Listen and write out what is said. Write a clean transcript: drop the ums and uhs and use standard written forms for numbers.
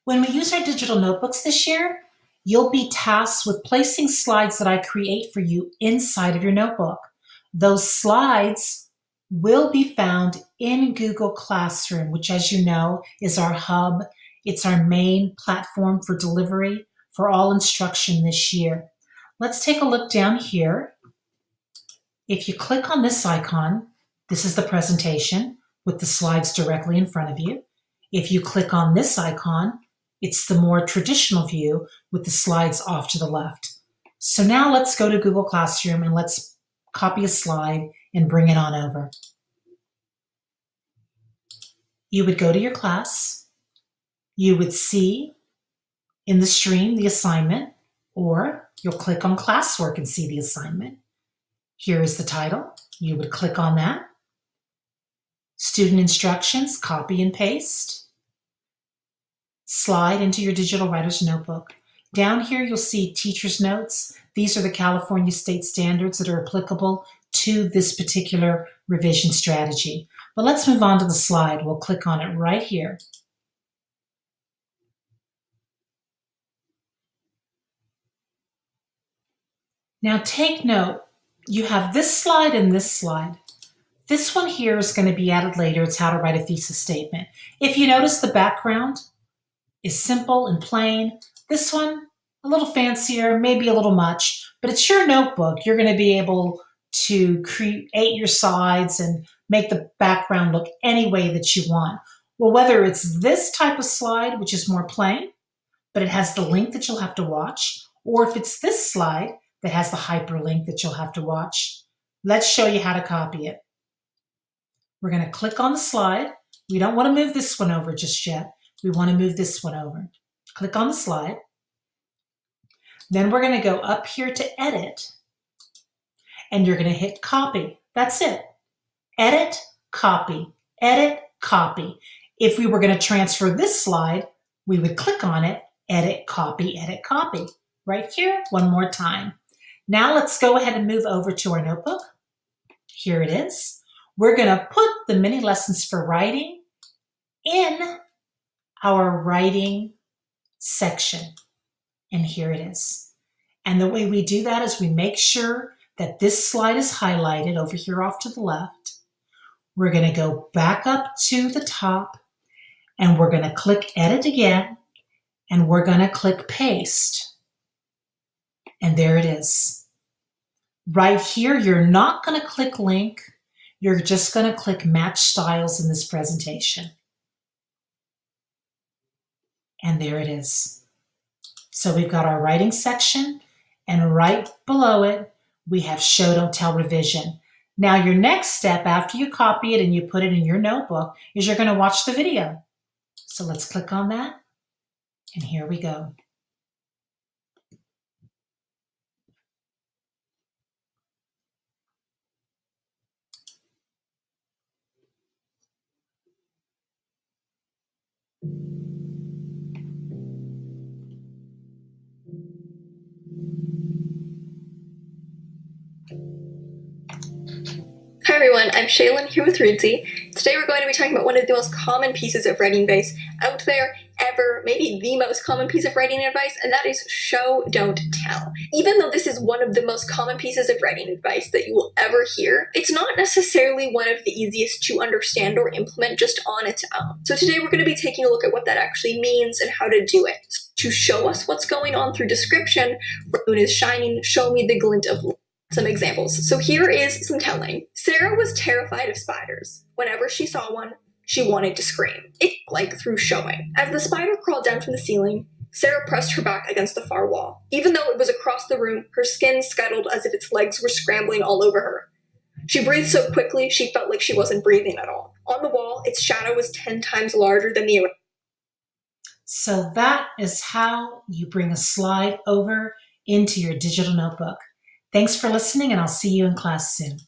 When we use our digital notebooks this year, you'll be tasked with placing slides that I create for you inside of your notebook. Those slides will be found in Google Classroom, which, as you know, is our hub. It's our main platform for delivery for all instruction this year. Let's take a look down here. If you click on this icon, this is the presentation with the slides directly in front of you. If you click on this icon, it's the more traditional view with the slides off to the left. So now let's go to Google Classroom and let's copy a slide and bring it on over. You would go to your class. You would see in the stream the assignment, or you'll click on classwork and see the assignment. Here is the title. You would click on that. Student instructions, copy and paste. Slide into your digital writer's notebook. Down here, you'll see teacher's notes. These are the California state standards that are applicable to this particular revision strategy. But let's move on to the slide. We'll click on it right here. Now take note, you have this slide and this slide. This one here is going to be added later. It's how to write a thesis statement. If you notice, the background is simple and plain. This one, a little fancier, maybe a little much, but it's your notebook. You're going to be able to create your slides and make the background look any way that you want. Well, whether it's this type of slide, which is more plain, but it has the link that you'll have to watch, or if it's this slide that has the hyperlink that you'll have to watch, let's show you how to copy it. We're going to click on the slide. We don't want to move this one over just yet. We want to move this one over. Click on the slide. Then we're going to go up here to edit, and you're going to hit copy. That's it. Edit, copy, edit, copy. If we were going to transfer this slide, we would click on it, edit, copy, right here, one more time. Now let's go ahead and move over to our notebook. Here it is. We're going to put the mini lessons for writing in our writing section. And here it is. And the way we do that is we make sure that this slide is highlighted over here off to the left. We're going to go back up to the top, and we're going to click edit again, and we're going to click paste. And there it is. Right here, you're not going to click link. You're just going to click match styles in this presentation. And there it is. So we've got our writing section, and right below it, we have show, don't tell revision. Now your next step after you copy it and you put it in your notebook is you're going to watch the video. So let's click on that, and here we go. Hi everyone, I'm Shaylin here with Rudsy. Today we're going to be talking about one of the most common pieces of writing advice out there ever, maybe the most common piece of writing advice, and that is show, don't tell. Even though this is one of the most common pieces of writing advice that you will ever hear, it's not necessarily one of the easiest to understand or implement just on its own. So today we're going to be taking a look at what that actually means and how to do it. To show us what's going on through description, where the moon is shining, show me the glint of light. Some examples. So here is some telling. Sarah was terrified of spiders. Whenever she saw one, she wanted to scream. It like through showing. As the spider crawled down from the ceiling, Sarah pressed her back against the far wall. Even though it was across the room, her skin scuttled as if its legs were scrambling all over her. She breathed so quickly, she felt like she wasn't breathing at all. On the wall, its shadow was 10 times larger than the... So that is how you bring a slide over into your digital notebook. Thanks for listening, and I'll see you in class soon.